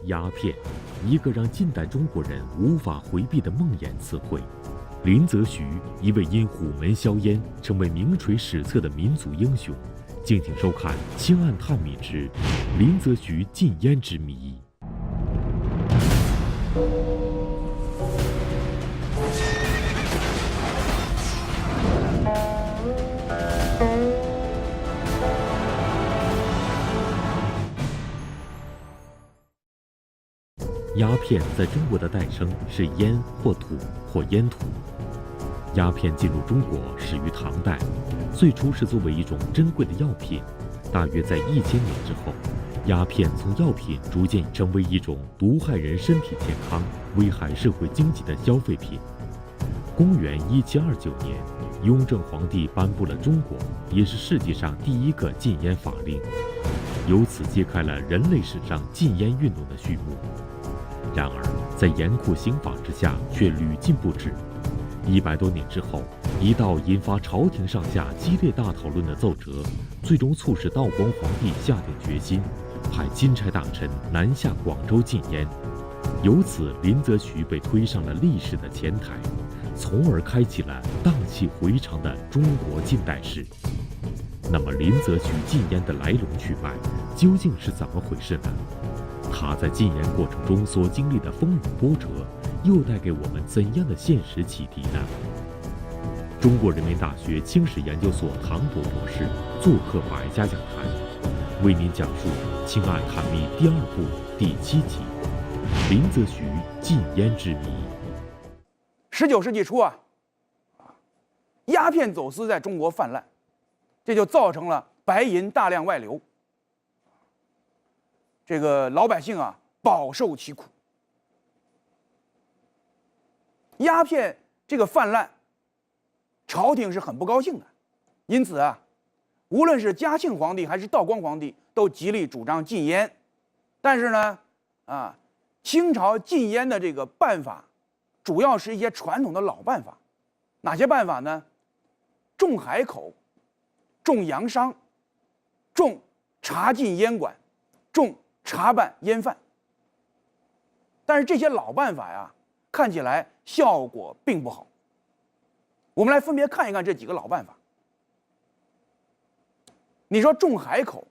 鸦片，一个让近代中国人无法回避的梦魇词汇。林则徐，一位因虎门销烟成为名垂史册的民族英雄。敬请收看《清案探秘之林则徐禁烟之谜》。鸦片在中国的诞生是烟或土或烟土。鸦片进入中国始于唐代，最初是作为一种珍贵的药品。大约在1000年之后，鸦片从药品逐渐成为一种毒害人身体健康、危害社会经济的消费品。公元1729年，雍正皇帝颁布了中国也是世界上第一个禁烟法令，由此揭开了人类史上禁烟运动的序幕。然而，在严酷刑法之下，却屡禁不止。100多年之后，一道引发朝廷上下激烈大讨论的奏折，最终促使道光皇帝下定决心，派钦差大臣南下广州禁烟。由此，林则徐被推上了历史的前台，从而开启了荡气回肠的中国近代史。那么，林则徐禁烟的来龙去脉究竟是怎么回事呢？他在禁烟过程中所经历的风雨波折，又带给我们怎样的现实启迪呢？中国人民大学清史研究所唐铎博士做客百家讲坛，为您讲述《清案探秘》第2部第7集《林则徐禁烟之谜》。19世纪初鸦片走私在中国泛滥，这就造成了白银大量外流。这个老百姓饱受其苦。鸦片这个泛滥，朝廷是很不高兴的，因此无论是嘉庆皇帝还是道光皇帝都极力主张禁烟。但是呢，清朝禁烟的这个办法，主要是一些传统的老办法。哪些办法呢？重海口，重洋商，重查禁烟馆，重查办烟贩。但是这些老办法看起来效果并不好。我们来分别看一看这几个老办法。你说重海口，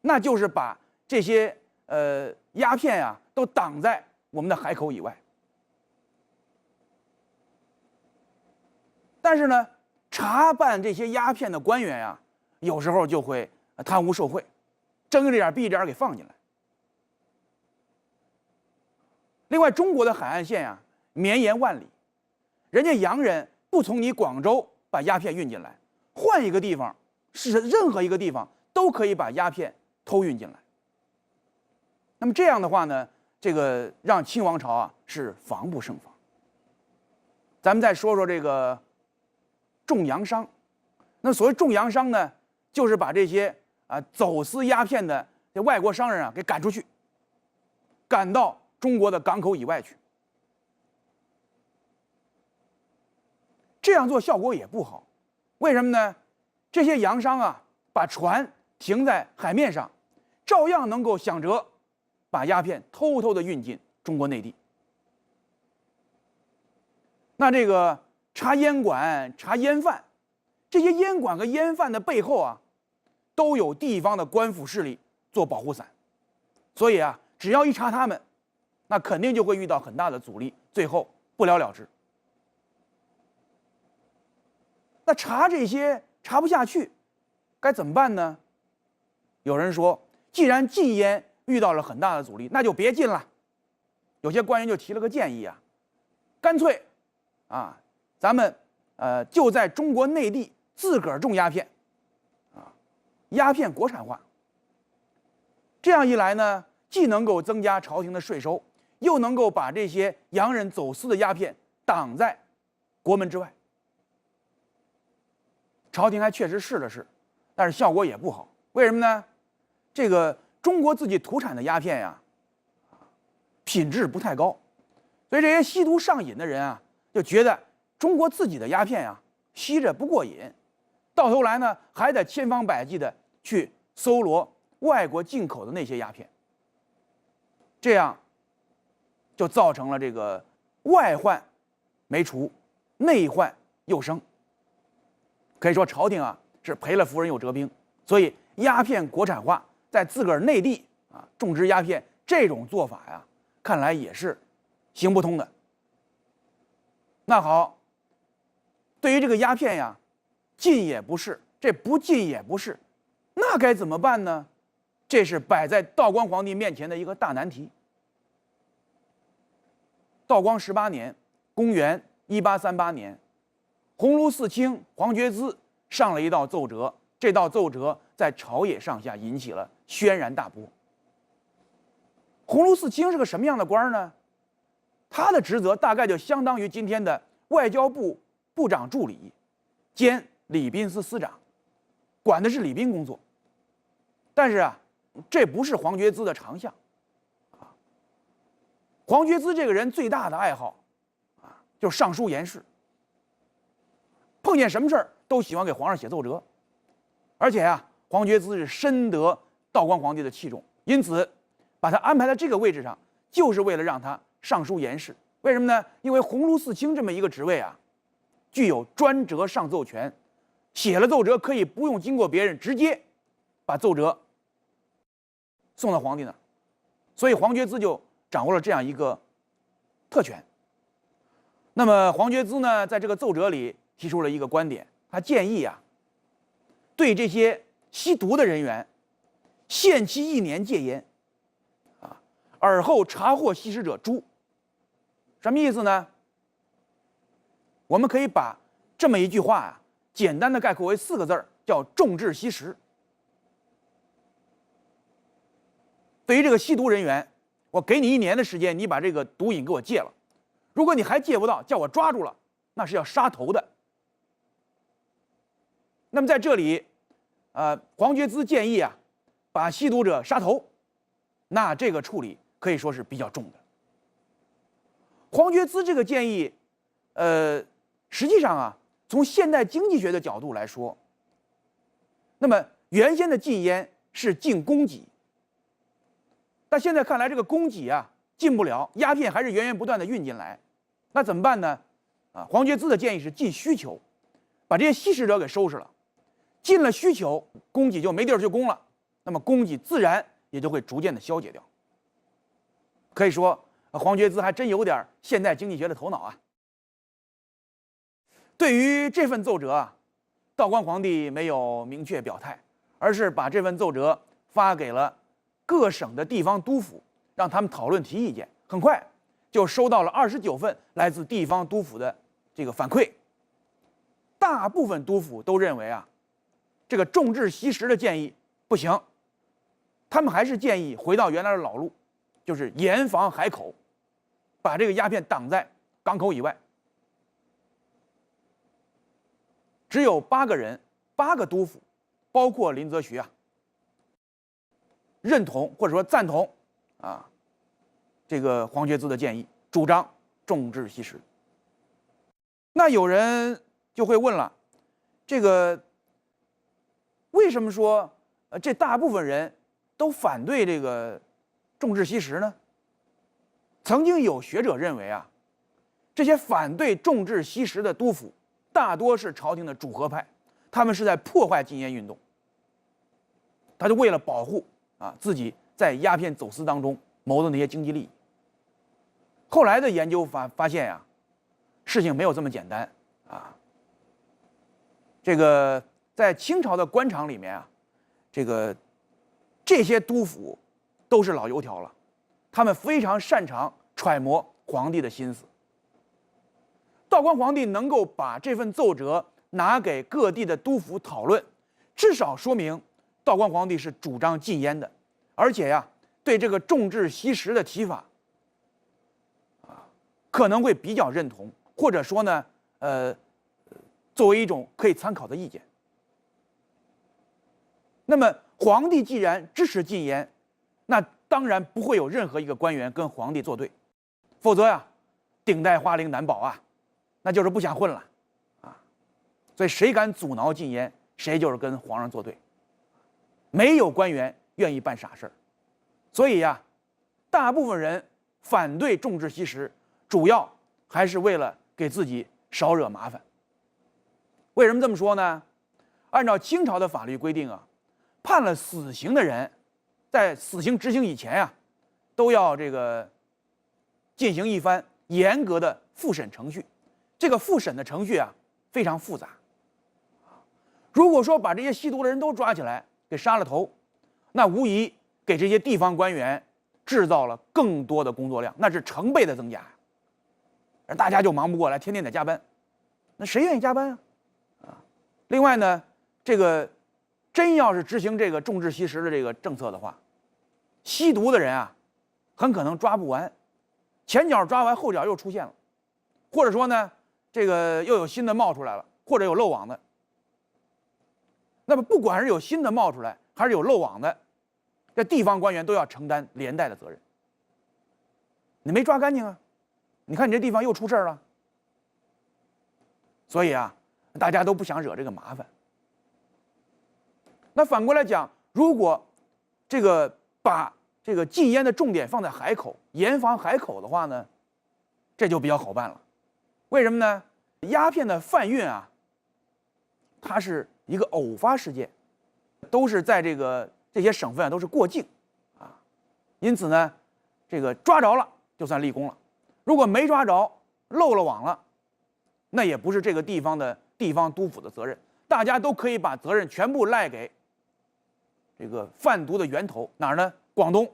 那就是把这些鸦片都挡在我们的海口以外。但是呢，查办这些鸦片的官员有时候就会贪污受贿，睁一只眼闭一只眼给放进来。另外，中国的海岸线绵延万里，人家洋人不从你广州把鸦片运进来，换一个地方，是任何一个地方都可以把鸦片偷运进来。那么这样的话呢，这个让清王朝是防不胜防。咱们再说说这个重洋商。那所谓重洋商呢，就是把这些走私鸦片的这外国商人给赶出去，赶到中国的港口以外去。这样做效果也不好，为什么呢？这些洋商把船停在海面上，照样能够想辙把鸦片偷偷的运进中国内地。那这个查烟馆、查烟贩，这些烟馆和烟贩的背后都有地方的官府势力做保护伞，所以只要一查他们，那肯定就会遇到很大的阻力，最后不了了之。那查这些查不下去，该怎么办呢？有人说，既然禁烟遇到了很大的阻力，那就别禁了。有些官员就提了个建议干脆咱们就在中国内地自个儿种鸦片，鸦片国产化。这样一来呢，既能够增加朝廷的税收，又能够把这些洋人走私的鸦片挡在国门之外。朝廷还确实试了试，但是效果也不好。为什么呢？这个中国自己土产的鸦片品质不太高，所以这些吸毒上瘾的人就觉得中国自己的鸦片吸着不过瘾，到头来呢还得千方百计的去搜罗外国进口的那些鸦片，这样就造成了这个外患没除，内患又生。可以说朝廷啊是赔了夫人又折兵，所以鸦片国产化在自个儿内地啊种植鸦片这种做法呀，看来也是行不通的。那好，对于这个鸦片呀，禁也不是，这不禁也不是，那该怎么办呢？这是摆在道光皇帝面前的一个大难题。道光18年，公元1838年，鸿胪寺卿黄觉滋上了一道奏折，这道奏折在朝野上下引起了轩然大波。鸿胪寺卿是个什么样的官呢？他的职责大概就相当于今天的外交部部长助理兼礼宾司司长，管的是礼宾工作。但是啊，这不是黄觉滋的长项。黄觉滋这个人最大的爱好啊，就是上书言事，碰见什么事儿都喜欢给皇上写奏折，而且啊，黄觉滋是深得道光皇帝的器重，因此把他安排在这个位置上，就是为了让他上书言事。为什么呢？因为鸿胪寺卿这么一个职位啊，具有专责上奏权，写了奏折可以不用经过别人，直接把奏折送到皇帝那儿，所以黄觉滋就掌握了这样一个特权。那么黄觉滋呢，在这个奏折里提出了一个观点，他建议啊，对这些吸毒的人员限期1年戒烟，啊，尔后查获吸食者诛。什么意思呢？我们可以把这么一句话啊，简单的概括为4个字儿，叫重治吸食。对于这个吸毒人员，我给你1年的时间，你把这个毒瘾给我戒了。如果你还戒不到，叫我抓住了，那是要杀头的。那么在这里，黄觉滋建议啊，把吸毒者杀头，那这个处理可以说是比较重的。黄觉滋这个建议，实际上啊，从现代经济学的角度来说，那么原先的禁烟是禁供给，但现在看来这个供给啊禁不了，鸦片还是源源不断的运进来，那怎么办呢？啊，黄觉滋的建议是禁需求，把这些吸食者给收拾了，禁了需求，供给就没地儿去供了，那么供给自然也就会逐渐的消解掉。可以说，黄觉滋还真有点现代经济学的头脑啊。对于这份奏折啊，道光皇帝没有明确表态，而是把这份奏折发给了各省的地方督府，让他们讨论提意见。很快就收到了29份来自地方督府的这个反馈。大部分督府都认为啊，这个重治吸食的建议不行，他们还是建议回到原来的老路，就是严防海口，把这个鸦片挡在港口以外。只有8个人，8个督府，包括林则徐啊，认同或者说赞同啊这个黄觉滋的建议，主张重治吸食。那有人就会问了，这个为什么说这大部分人都反对这个重治吸食呢？曾经有学者认为啊，这些反对重治吸食的督府大多是朝廷的主和派，他们是在破坏禁烟运动，他就为了保护啊自己在鸦片走私当中谋的那些经济利益。后来的研究发现呀，事情没有这么简单啊。这个在清朝的官场里面啊，这些督府都是老油条了，他们非常擅长揣摩皇帝的心思。道光皇帝能够把这份奏折拿给各地的督府讨论，至少说明道光皇帝是主张禁烟的，而且呀，对这个重治吸食的提法可能会比较认同，或者说呢，作为一种可以参考的意见。那么皇帝既然支持禁烟，那当然不会有任何一个官员跟皇帝作对，否则呀，顶戴花翎难保啊，那就是不想混了啊。所以谁敢阻挠禁烟，谁就是跟皇上作对。没有官员愿意办傻事儿，所以呀，大部分人反对重治吸食，主要还是为了给自己少惹麻烦。为什么这么说呢？按照清朝的法律规定啊，判了死刑的人，在死刑执行以前啊，都要进行一番严格的复审程序。这个复审的程序啊非常复杂。如果说把这些吸毒的人都抓起来给杀了头，那无疑给这些地方官员制造了更多的工作量，那是成倍的增加，而大家就忙不过来，天天得加班，那谁愿意加班啊？另外呢，真要是执行这个重治吸食的这个政策的话，吸毒的人啊，很可能抓不完，前脚抓完，后脚又出现了，或者说呢，又有新的冒出来了，或者有漏网的。那么不管是有新的冒出来，还是有漏网的，这地方官员都要承担连带的责任。你没抓干净啊，你看你这地方又出事儿了。所以啊，大家都不想惹这个麻烦。那反过来讲，如果把禁烟的重点放在海口，严防海口的话呢，这就比较好办了。为什么呢？鸦片的贩运啊，它是一个偶发事件，都是在这些省份都是过境啊，因此呢，抓着了就算立功了，如果没抓着，漏了网了，那也不是这个地方的地方督府的责任，大家都可以把责任全部赖给贩毒的源头哪儿呢？广东。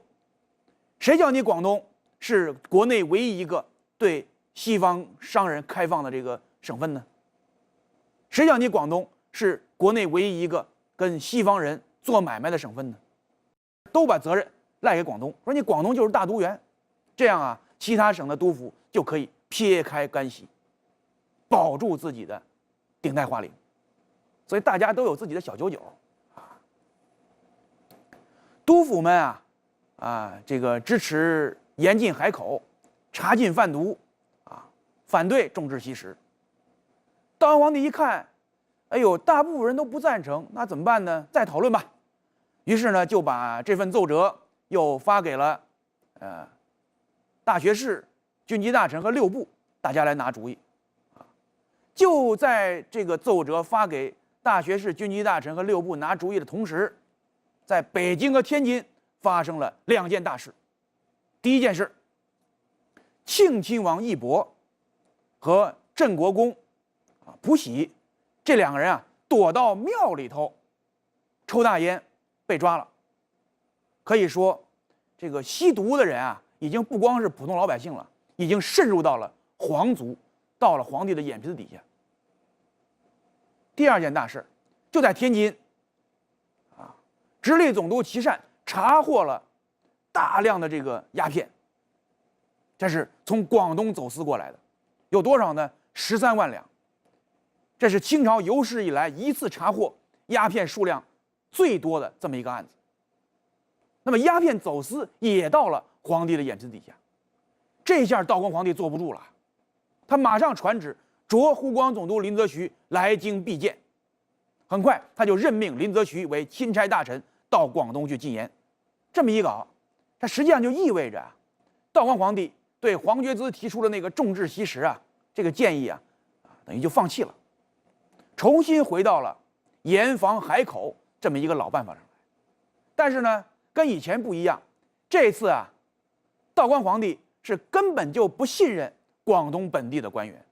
谁叫你广东是国内唯一一个对西方商人开放的这个省份呢？谁叫你广东是国内唯一一个跟西方人做买卖的省份呢？都把责任赖给广东，说你广东就是大毒源，这样啊，其他省的督府就可以撇开干系，保住自己的顶戴花翎。所以大家都有自己的小九九啊。督府们支持严禁海口，查禁贩毒啊，反对重治吸食。道光皇帝一看，哎呦，大部分人都不赞成，那怎么办呢？再讨论吧。于是呢，就把这份奏折又发给了大学士、军机大臣和六部，大家来拿主意。就在这个奏折发给大学士、军机大臣和六部拿主意的同时，在北京和天津发生了2件大事。第一件事，庆亲王奕博和镇国公溥喜这2个人啊，躲到庙里头抽大烟，被抓了。可以说，这个吸毒的人啊，已经不光是普通老百姓了，已经渗入到了皇族，到了皇帝的眼皮子底下。第2件大事就在天津，直隶总督琦善查获了大量的这个鸦片，这是从广东走私过来的，有多少呢？13万两。这是清朝有史以来一次查获鸦片数量最多的这么一个案子。那么鸦片走私也到了皇帝的眼皮子底下，这下道光皇帝坐不住了，他马上传旨着湖广总督林则徐来京避见。很快他就任命林则徐为钦差大臣到广东去禁烟。这么一搞，它实际上就意味着道光皇帝对黄觉滋提出的那个重治吸食这个建议等于就放弃了，重新回到了严防海口这么一个老办法上来。但是呢，跟以前不一样，这次道光皇帝是根本就不信任广东本地的官员，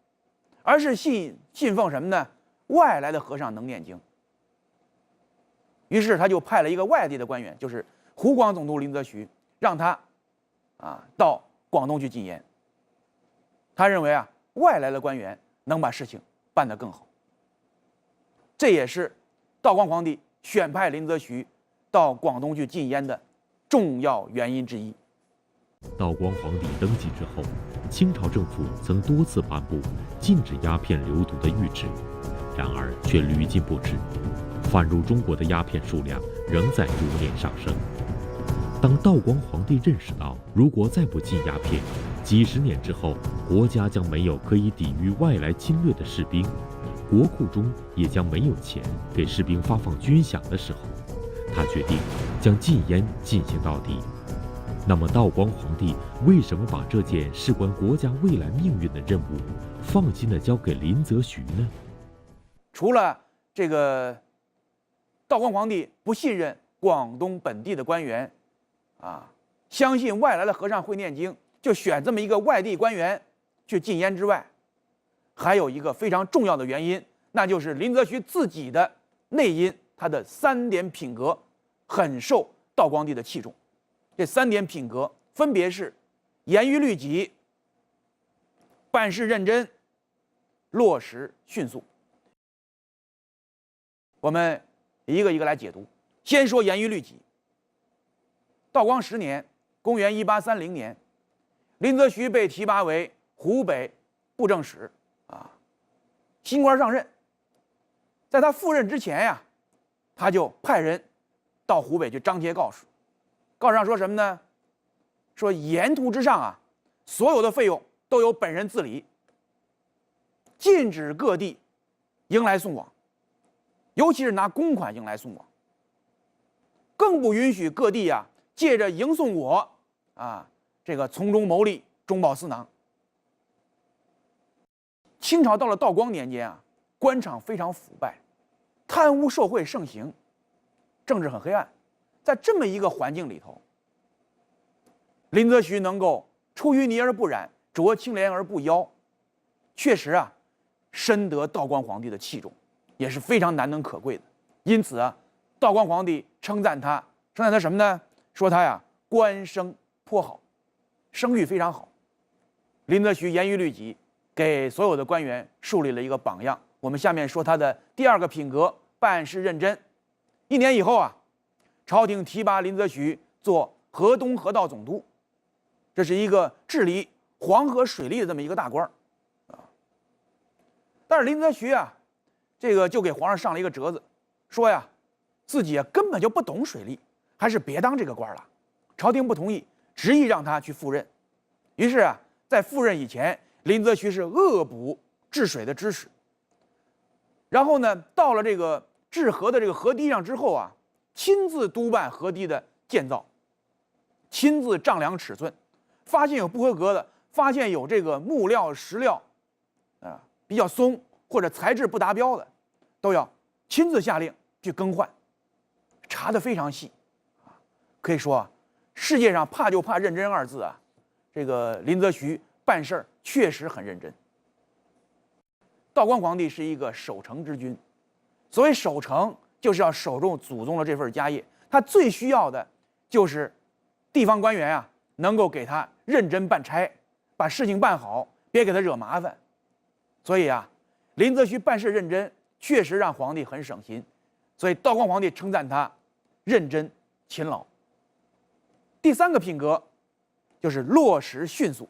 而是信奉什么呢？外来的和尚能念经。于是他就派了一个外地的官员，就是湖广总督林则徐，让他到广东去禁烟。他认为外来的官员能把事情办得更好。这也是道光皇帝选派林则徐到广东去禁烟的重要原因之一。道光皇帝登基之后，清朝政府曾多次颁布禁止鸦片流毒的谕旨，然而却屡禁不止，贩入中国的鸦片数量仍在逐年上升。当道光皇帝认识到，如果再不禁鸦片，几十年之后国家将没有可以抵御外来侵略的士兵，国库中也将没有钱给士兵发放军饷的时候，他决定将禁烟进行到底。那么道光皇帝为什么把这件事关国家未来命运的任务放心地交给林则徐呢？除了这个道光皇帝不信任广东本地的官员，相信外来的和尚会念经，就选这么一个外地官员去禁烟之外，还有一个非常重要的原因，那就是林则徐自己的内因，他的3点品格很受道光帝的器重。这3点品格分别是严于律己、办事认真、落实迅速。我们一个一个来解读。先说严于律己。道光10年，公元1830年，林则徐被提拔为湖北布政使，新官上任。在他赴任之前呀，他就派人到湖北去张贴告示，告示上说什么呢？说沿途之上所有的费用都由本人自理，禁止各地迎来送往，尤其是拿公款迎来送往，更不允许各地借着迎送我这个从中牟利，中饱私囊。清朝到了道光年间官场非常腐败，贪污受贿盛行，政治很黑暗。在这么一个环境里头，林则徐能够出淤泥而不染，濯清涟而不妖，确实深得道光皇帝的器重，也是非常难能可贵的。因此道光皇帝称赞他什么呢？说他官声颇好，声誉非常好。林则徐严于律己，给所有的官员树立了一个榜样。我们下面说他的第2个品格，办事认真。1年以后朝廷提拔林则徐做河东河道总督，这是一个治理黄河水利的这么一个大官但是林则徐这个就给皇上上了一个折子，说自己根本就不懂水利，还是别当这个官了。朝廷不同意，执意让他去赴任。于是在赴任以前，林则徐是恶补治水的知识。然后呢，到了这个治河的这个河堤上之后亲自督办河堤的建造，亲自丈量尺寸，发现有不合格的，发现有这个木料、石料比较松或者材质不达标的，都要亲自下令去更换，查得非常细可以说世界上怕就怕认真2字这个林则徐办事儿确实很认真。道光皇帝是一个守成之君，所谓守成，就是要守住祖宗的这份家业。他最需要的就是地方官员能够给他认真办差，把事情办好，别给他惹麻烦。所以林则徐办事认真，确实让皇帝很省心。所以道光皇帝称赞他认真勤劳。第3个品格就是落实迅速。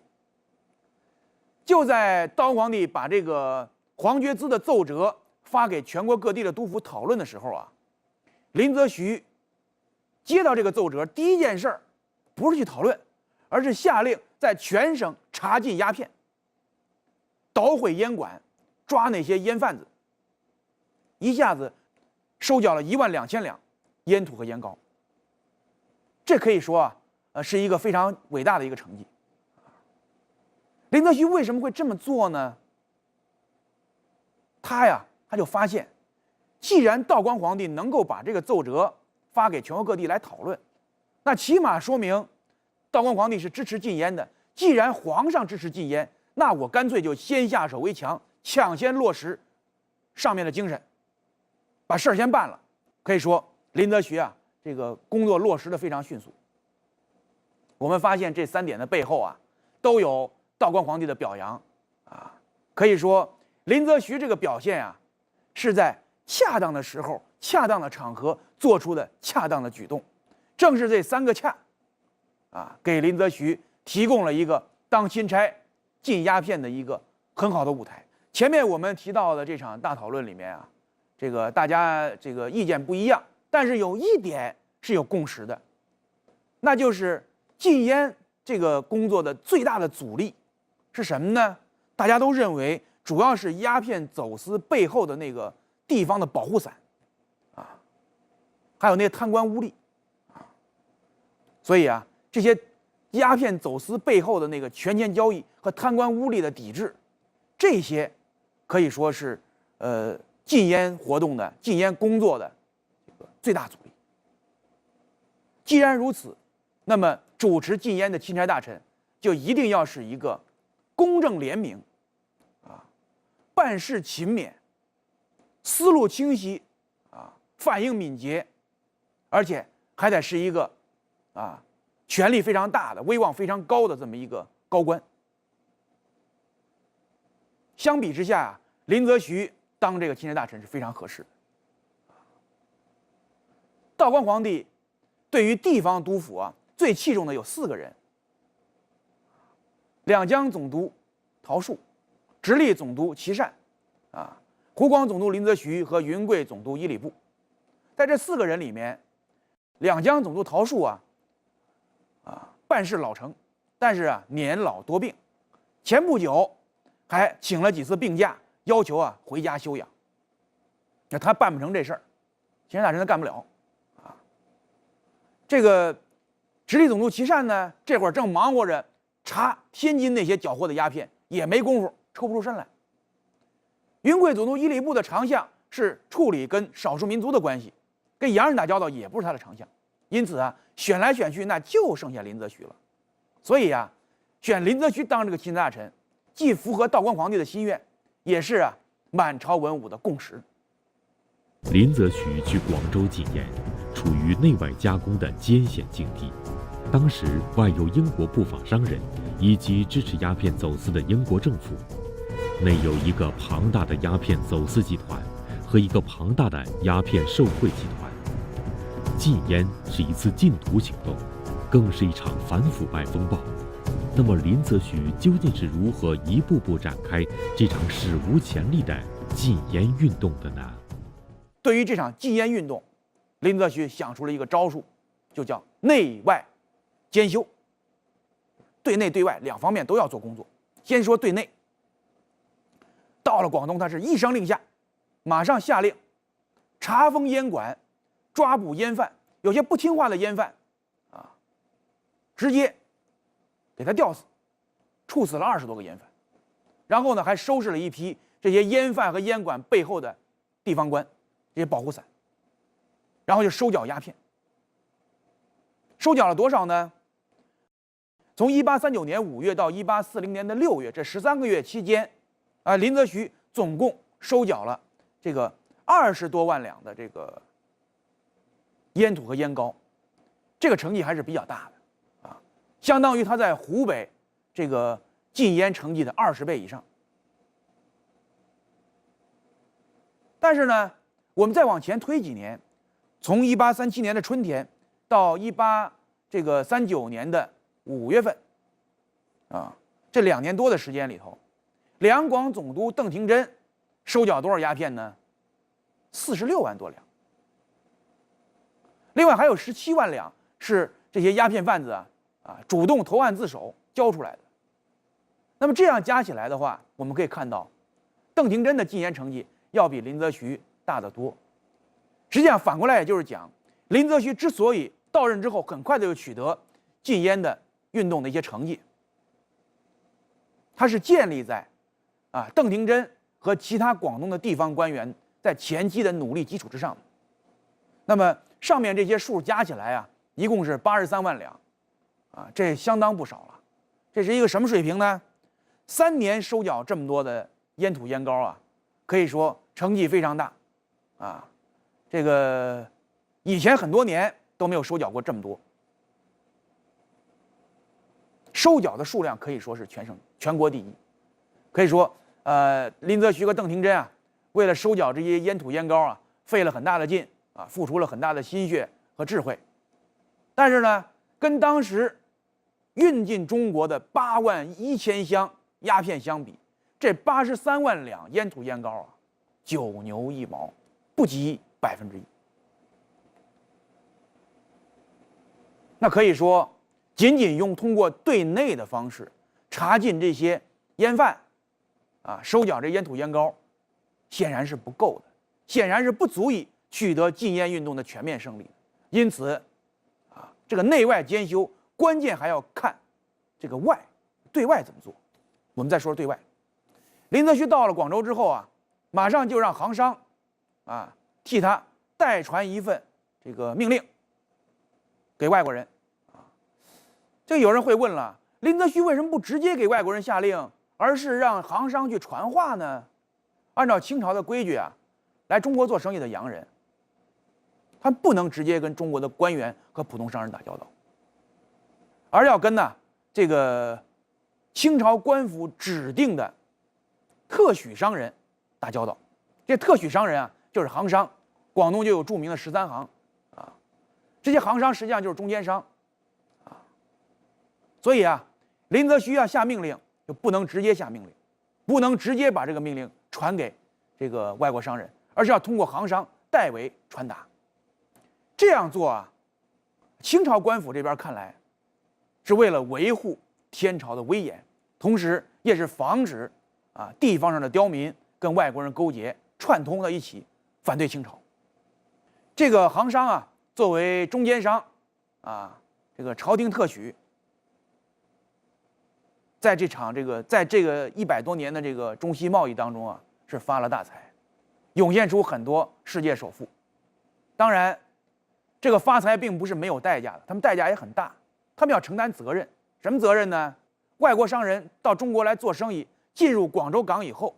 就在道光皇帝把这个黄觉滋的奏折发给全国各地的督府讨论的时候林则徐接到这个奏折，第一件事不是去讨论，而是下令在全省查禁鸦片，捣毁烟馆，抓那些烟贩子，一下子收缴了12000两烟土和烟膏。这可以说是一个非常伟大的一个成绩。林则徐为什么会这么做呢？他就发现，既然道光皇帝能够把这个奏折发给全国各地来讨论，那起码说明道光皇帝是支持禁烟的。既然皇上支持禁烟，那我干脆就先下手为强，抢先落实上面的精神，把事儿先办了。可以说林则徐这个工作落实的非常迅速。我们发现这3点的背后都有道光皇帝的表扬可以说林则徐这个表现是在恰当的时候、恰当的场合做出的恰当的举动。正是这3个恰给林则徐提供了一个当钦差禁鸦片的一个很好的舞台。前面我们提到的这场大讨论里面这个大家这个意见不一样，但是有一点是有共识的，那就是禁烟这个工作的最大的阻力是什么呢？大家都认为主要是鸦片走私背后的那个地方的保护伞还有那些贪官污吏所以这些鸦片走私背后的那个权钱交易和贪官污吏的抵制，这些可以说是禁烟活动的禁烟工作的这个最大阻力。既然如此，那么主持禁烟的钦差大臣就一定要是一个公正廉明，办事勤勉，思路清晰，反应敏捷，而且还得是一个权力非常大的、威望非常高的这么一个高官。相比之下，林则徐当这个钦差大臣是非常合适的。道光皇帝对于地方督府最器重的有4个人：两江总督陶树、直隶总督琦善、湖广总督林则徐和云贵总督伊礼部。在这4个人里面，两江总督陶树办事老成，但是年老多病，前不久还请了几次病假，要求回家休养。那他办不成这事儿，钦差大臣他干不了这个直隶总督琦善呢，这会儿正忙活着查天津那些缴获的鸦片，也没工夫，抽不出身来。云贵总督伊礼部的长项是处理跟少数民族的关系，跟洋人打交道也不是他的长项，因此选来选去，那就剩下林则徐了。所以选林则徐当这个钦差大臣，既符合道光皇帝的心愿，也是满朝文武的共识。林则徐去广州禁烟，处于内外夹攻的艰险境地。当时外有英国布防商人以及支持鸦片走私的英国政府，内有一个庞大的鸦片走私集团和一个庞大的鸦片受贿集团。禁烟是一次禁毒行动，更是一场反腐败风暴。那么林则徐究竟是如何一步步展开这场史无前例的禁烟运动的呢？对于这场禁烟运动，林则徐想出了一个招数，就叫内外兼修，对内对外两方面都要做工作。先说对内，到了广东，他是一声令下，马上下令查封烟馆，抓捕烟贩，有些不听话的烟贩直接给他吊死，处死了20多个烟贩。然后呢，还收拾了一批这些烟贩和烟馆背后的地方官，这些保护伞，然后就收缴鸦片。收缴了多少呢？从1839年5月到1840年的6月，这13个月期间，林则徐总共收缴了这个20多万两的这个烟土和烟膏，这个成绩还是比较大的相当于他在湖北这个禁烟成绩的20倍以上。但是呢，我们再往前推几年，从1837年的春天到1839年的5月份，这2年多的时间里头，两广总督邓廷桢收缴多少鸦片呢？46万多两。另外还有17万两是这些鸦片贩子主动投案自首交出来的。那么这样加起来的话，我们可以看到，邓廷桢的禁烟成绩要比林则徐大得多。实际上反过来也就是讲，林则徐之所以到任之后很快的就取得禁烟的运动的一些成绩，它是建立在邓廷桢和其他广东的地方官员在前期的努力基础之上的。那么上面这些数加起来一共是83万两，这相当不少了。这是一个什么水平呢？3年收缴这么多的烟土烟膏可以说成绩非常大这个以前很多年都没有收缴过这么多。收缴的数量可以说是全国第一。可以说林则徐和邓廷桢为了收缴这些烟土烟膏费了很大的劲付出了很大的心血和智慧。但是呢，跟当时运进中国的8万1千箱鸦片相比，这83万两烟土烟膏9牛1毛，不及1%。那可以说，仅仅用通过对内的方式查禁这些烟贩收缴这烟土烟膏，显然是不够的，显然是不足以取得禁烟运动的全面胜利。因此这个内外兼修关键还要看这个对外怎么做。我们再说说对外。林则徐到了广州之后啊，马上就让杭商啊替他代传一份这个命令给外国人啊。这有人会问了，林则徐为什么不直接给外国人下令，而是让杭商去传话呢？按照清朝的规矩啊，来中国做生意的洋人，他不能直接跟中国的官员和普通商人打交道，而要跟这个清朝官府指定的特许商人打交道。这特许商人啊，就是杭商。广东就有著名的13行啊，这些杭商实际上就是中间商啊。所以啊，林则徐要下命令，就不能直接下命令，不能直接把这个命令传给这个外国商人，而是要通过杭商代为传达。这样做啊，清朝官府这边看来是为了维护天朝的威严，同时也是防止地方上的刁民跟外国人勾结串通在一起反对清朝。这个杭商啊，作为中间商啊，这个朝廷特许，在这个100多年的这个中西贸易当中啊，是发了大财，涌现出很多世界首富。当然，这个发财并不是没有代价的，他们代价也很大，他们要承担责任。什么责任呢？外国商人到中国来做生意，进入广州港以后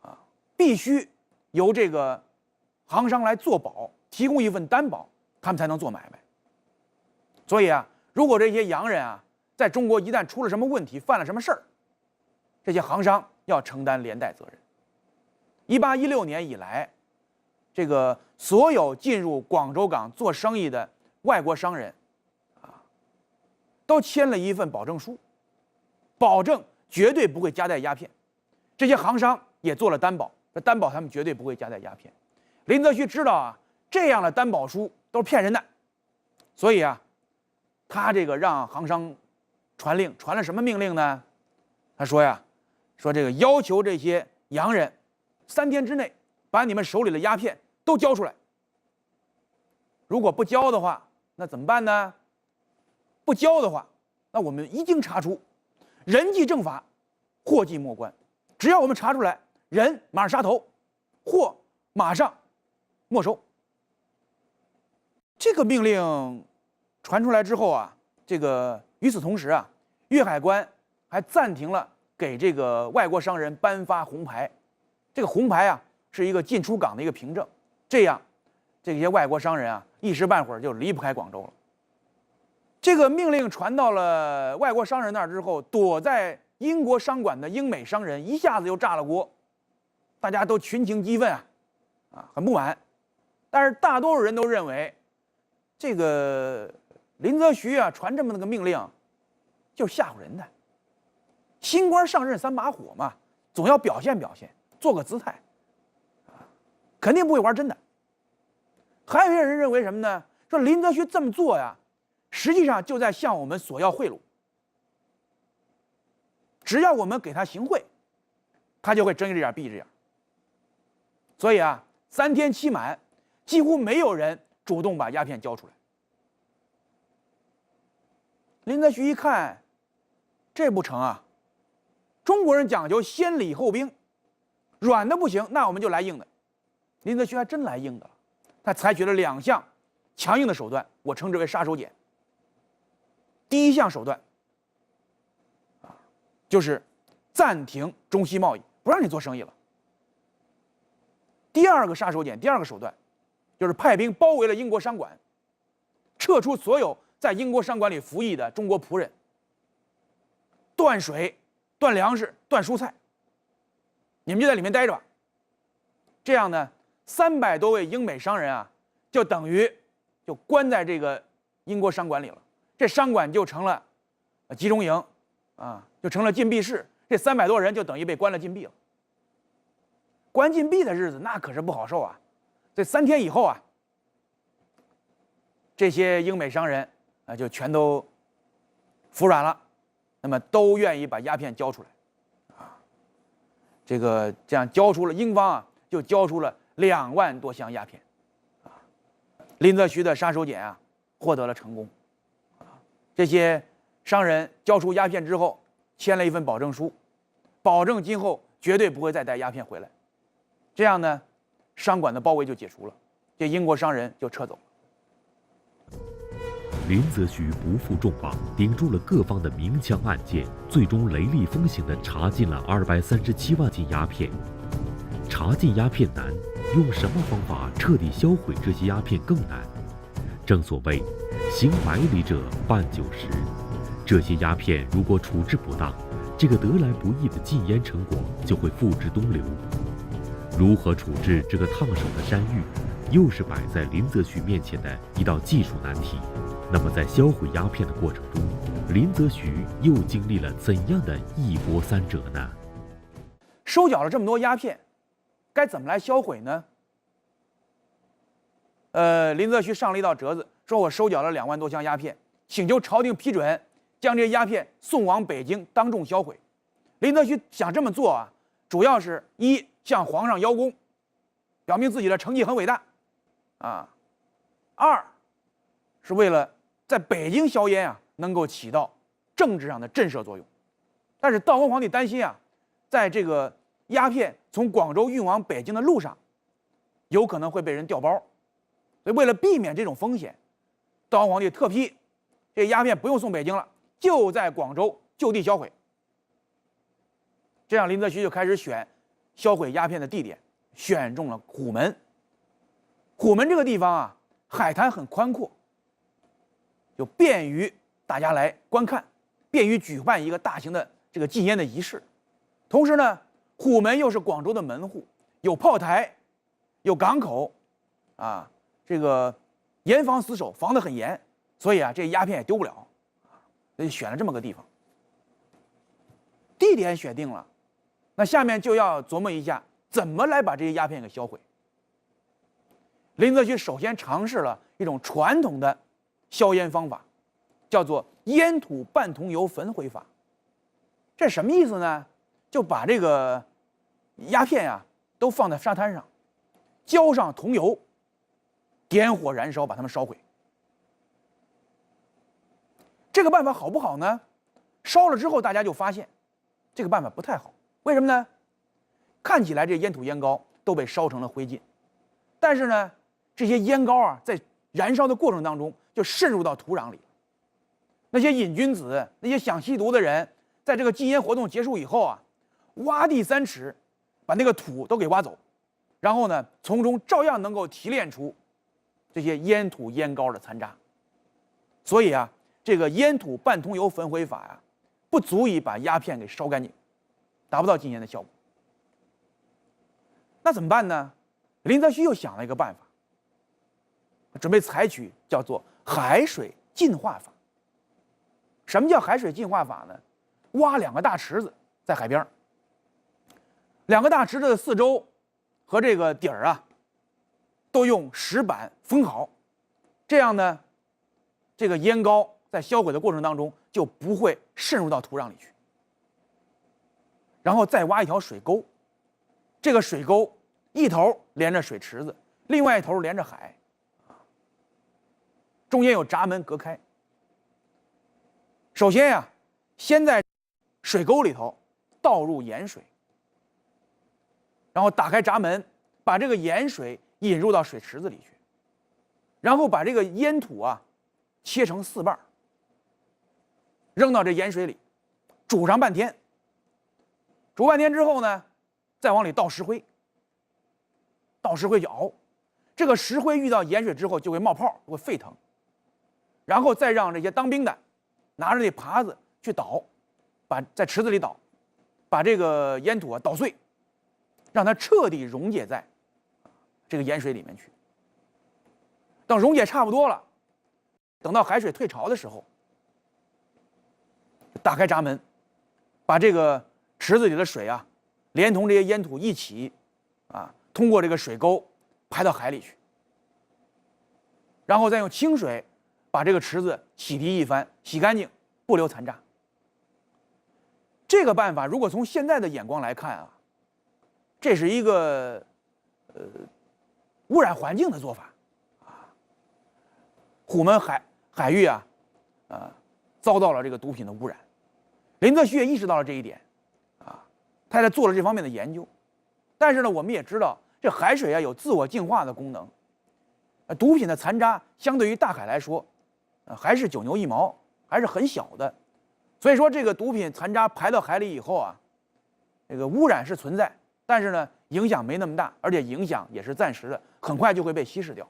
啊，必须由这个杭商来做保，提供一份担保，他们才能做买卖。所以啊，如果这些洋人啊在中国一旦出了什么问题，犯了什么事儿，这些杭商要承担连带责任。1816年以来，这个所有进入广州港做生意的外国商人啊，都签了一份保证书，保证绝对不会夹带鸦片。这些杭商也做了担保，担保他们绝对不会夹带鸦片。林则徐知道啊，这样的担保书都是骗人的，所以啊，他这个让杭商传令，传了什么命令呢？他说呀，说这个要求这些洋人3天之内把你们手里的鸦片都交出来。如果不交的话，那怎么办呢？不交的话，那我们一经查出，人即正法，货即莫关。只要我们查出来，人马上杀头，货马上没收。这个命令传出来之后啊，与此同时啊，粤海关还暂停了给这个外国商人颁发红牌。这个红牌啊，是一个进出港的一个凭证。这样，这些外国商人啊，一时半会儿就离不开广州了。这个命令传到了外国商人那儿之后，躲在英国商馆的英美商人一下子就炸了锅，大家都群情激愤很不满。但是大多数人都认为，这个林则徐啊传这么个命令，就是吓唬人的。新官上任3把火嘛，总要表现表现，做个姿态，肯定不会玩真的。还有一些人认为什么呢？说林则徐这么做呀，实际上就在向我们索要贿赂。只要我们给他行贿，他就会睁一只眼闭一只眼。所以啊，3天期满，几乎没有人主动把鸦片交出来。林则徐一看，这不成啊！中国人讲究先礼后兵，软的不行，那我们就来硬的。林则徐还真来硬的了，他采取了2项强硬的手段，我称之为杀手锏。第一项手段就是暂停中西贸易，不让你做生意了。第二个杀手锏，第二个手段，就是派兵包围了英国商馆，撤出所有在英国商馆里服役的中国仆人，断水、断粮食、断蔬菜，你们就在里面待着吧。这样呢，300多位英美商人啊，就等于就关在这个英国商馆里了。这商馆就成了集中营就成了禁闭室。这300多人就等于被关了禁闭了。关禁闭的日子那可是不好受啊。这3天以后啊，这些英美商人就全都服软了，那么都愿意把鸦片交出来这样交出了，英方就交出了2万多箱鸦片林则徐的杀手锏获得了成功这些商人交出鸦片之后，签了一份保证书，保证今后绝对不会再带鸦片回来。这样呢，商馆的包围就解除了，这英国商人就撤走了。林则徐不负众望，顶住了各方的明枪暗箭，最终雷厉风行地查禁了237万斤鸦片。查禁鸦片难，用什么方法彻底销毁这些鸦片更难。正所谓行百里者半九十，这些鸦片如果处置不当，这个得来不易的禁烟成果就会付之东流。如何处置这个烫手的山芋，又是摆在林则徐面前的一道技术难题。那么在销毁鸦片的过程中，林则徐又经历了怎样的一波三折呢？收缴了这么多鸦片，该怎么来销毁呢？林则徐上了一道折子，说我收缴了2万多箱鸦片，请求朝廷批准将这些鸦片送往北京当众销毁。林则徐想这么做啊，主要是一向皇上邀功，表明自己的成绩很伟大，啊；二是为了在北京销烟啊，能够起到政治上的震慑作用。但是道光皇帝担心啊，在这个鸦片从广州运往北京的路上，有可能会被人调包，所以为了避免这种风险，道光皇帝特批这鸦片不用送北京了，就在广州就地销毁。这样林则徐就开始选销毁鸦片的地点，选中了虎门。虎门这个地方啊，海滩很宽阔，就便于大家来观看，便于举办一个大型的这个禁烟的仪式。同时呢，虎门又是广州的门户，有炮台，有港口，啊，这个严防死守，防得很严，所以啊，这鸦片也丢不了，所以选了这么个地方。地点选定了，那下面就要琢磨一下，怎么来把这些鸦片给销毁。林则徐首先尝试了一种传统的销烟方法，叫做烟土半桐油焚灰法。这什么意思呢？就把这个鸦片啊都放在沙滩上，浇上桐油，点火燃烧，把它们烧毁。这个办法好不好呢？烧了之后，大家就发现这个办法不太好。为什么呢？看起来这烟土烟膏都被烧成了灰烬，但是呢，这些烟膏啊在燃烧的过程当中就渗入到土壤里。那些瘾君子，那些想吸毒的人，在这个禁烟活动结束以后啊，挖地3尺，把那个土都给挖走，然后呢，从中照样能够提炼出这些烟土烟膏的残渣。所以啊，这个烟土半桐油焚灰法啊，不足以把鸦片给烧干净，达不到禁烟的效果。那怎么办呢？林则徐又想了一个办法，准备采取叫做海水净化法。什么叫海水净化法呢？挖2个大池子在海边，2个大池子的四周和这个底儿啊，都用石板封好，这样呢，这个烟膏在销毁的过程当中就不会渗入到土壤里去。然后再挖一条水沟，这个水沟一头连着水池子，另外一头连着海，中间有闸门隔开。首先呀，先在水沟里头倒入盐水，然后打开闸门，把这个盐水引入到水池子里去，然后把这个烟土啊切成4瓣，扔到这盐水里，煮上半天。煮半天之后呢，再往里倒石灰，倒石灰去熬，这个石灰遇到盐水之后就会冒泡，会沸腾，然后再让这些当兵的拿着那耙子去捣，在池子里捣，把这个烟土啊捣碎，让它彻底溶解在这个盐水里面去。等溶解差不多了，等到海水退潮的时候，打开闸门，把这个池子里的水啊，连同这些烟土一起啊，通过这个水沟排到海里去，然后再用清水把这个池子洗涤一番，洗干净，不留残渣。这个办法如果从现在的眼光来看啊，这是一个污染环境的做法啊。虎门海域啊，遭到了这个毒品的污染。林则徐也意识到了这一点，他在做了这方面的研究。但是呢，我们也知道这海水有自我净化的功能，毒品的残渣相对于大海来说，还是九牛一毛，还是很小的。所以说，这个毒品残渣排到海里以后这个污染是存在，但是呢，影响没那么大，而且影响也是暂时的，很快就会被稀释掉。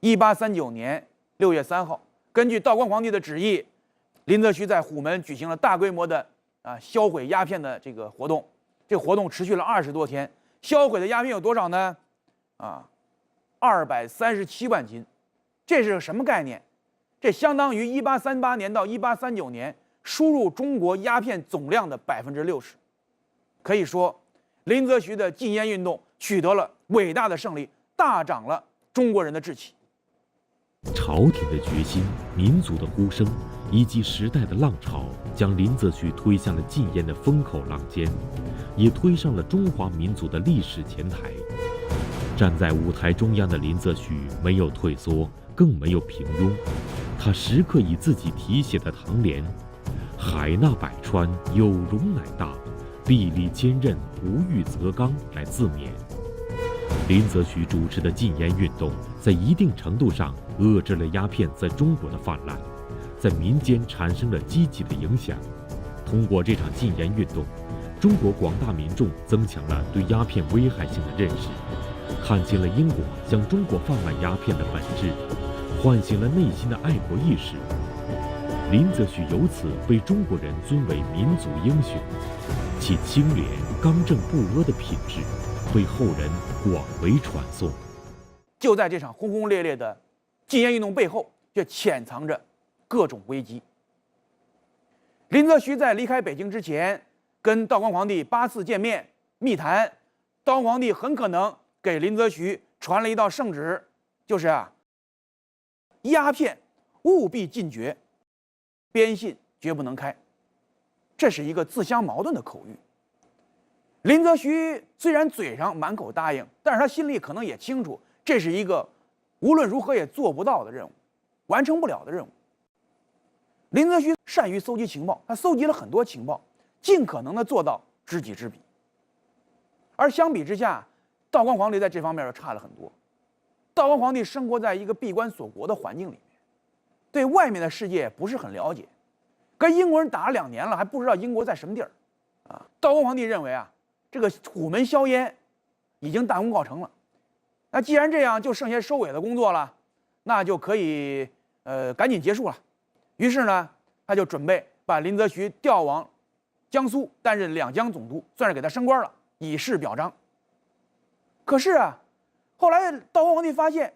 1839年6月3号，根据道光皇帝的旨意，林则徐在虎门举行了大规模的销毁鸦片的这个活动。这个活动持续了20多天，销毁的鸦片有多少呢？237万斤，这是个什么概念？这相当于1838年到1839年输入中国鸦片总量的60%。可以说，林则徐的禁烟运动取得了伟大的胜利，大涨了中国人的志气。朝廷的决心、民族的呼声以及时代的浪潮，将林则徐推向了禁烟的风口浪尖，也推上了中华民族的历史前台。站在舞台中央的林则徐没有退缩，更没有平庸，他时刻以自己题写的唐联“海纳百川，有容乃大，粒粒坚韧，不遇则刚”来自勉。林则徐主持的禁烟运动，在一定程度上遏制了鸦片在中国的泛滥，在民间产生了积极的影响。通过这场禁烟运动，中国广大民众增强了对鸦片危害性的认识，看清了英国向中国贩卖鸦片的本质，唤醒了内心的爱国意识。林则徐由此被中国人尊为民族英雄，其清廉、刚正不阿的品质被后人广为传颂。就在这场轰轰烈烈的禁烟运动背后，却潜藏着各种危机。林则徐在离开北京之前，跟道光皇帝8次见面密谈，道光皇帝很可能给林则徐传了一道圣旨，就是鸦片务必禁绝，边信绝不能开。这是一个自相矛盾的口谕。林则徐虽然嘴上满口答应，但是他心里可能也清楚，这是一个无论如何也做不到的任务，完成不了的任务。林则徐善于搜集情报，他搜集了很多情报，尽可能的做到知己知彼。而相比之下，道光皇帝在这方面就差了很多。道光皇帝生活在一个闭关锁国的环境里面，对外面的世界不是很了解，跟英国人打了2年了，还不知道英国在什么地儿道光皇帝认为这个虎门销烟已经大功告成了，那既然这样，就剩下收尾的工作了，那就可以赶紧结束了。于是呢，他就准备把林则徐调往江苏担任两江总督，算是给他升官了，以示表彰。可是后来道光皇帝发现，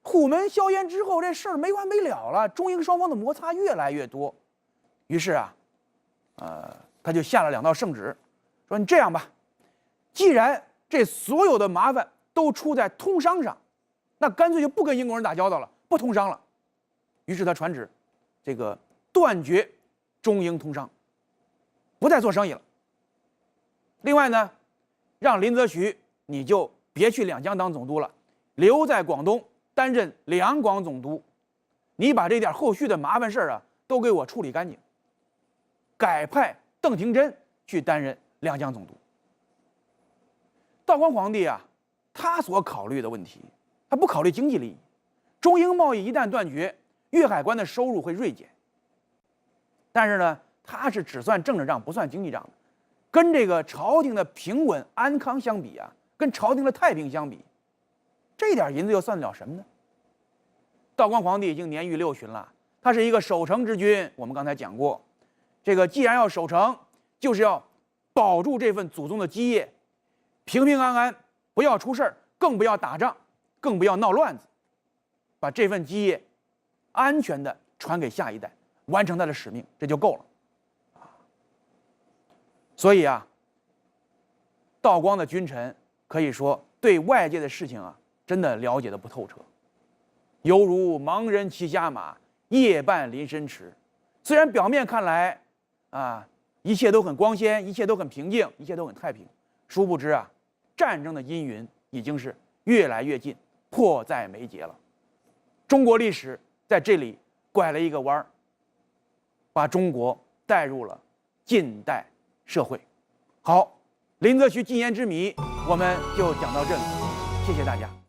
虎门销烟之后，这事儿没完没了了，中英双方的摩擦越来越多。于是他就下了2道圣旨，说你这样吧，既然这所有的麻烦都出在通商上，那干脆就不跟英国人打交道了，不通商了。于是他传旨，这个断绝中英通商，不再做生意了。另外呢，让林则徐你就别去两江当总督了，留在广东担任两广总督。你把这点后续的麻烦事儿都给我处理干净。改派邓廷桢去担任两江总督。道光皇帝他所考虑的问题，他不考虑经济利益。中英贸易一旦断绝，粤海关的收入会锐减。但是呢，他是只算政治账不算经济账的，跟这个朝廷的平稳安康相比跟朝廷的太平相比，这点银子又算得了什么呢？道光皇帝已经年逾60了，他是一个守城之君。我们刚才讲过，这个既然要守城，就是要保住这份祖宗的基业，平平安安，不要出事儿，更不要打仗，更不要闹乱子，把这份基业安全的传给下一代，完成他的使命，这就够了。所以道光的君臣可以说对外界的事情真的了解的不透彻，犹如盲人骑瞎马，夜半临深池。虽然表面看来一切都很光鲜，一切都很平静，一切都很太平，殊不知战争的阴云已经是越来越近，迫在眉睫了。中国历史在这里拐了一个弯儿，把中国带入了近代社会。好，林则徐禁烟之谜我们就讲到这里，谢谢大家。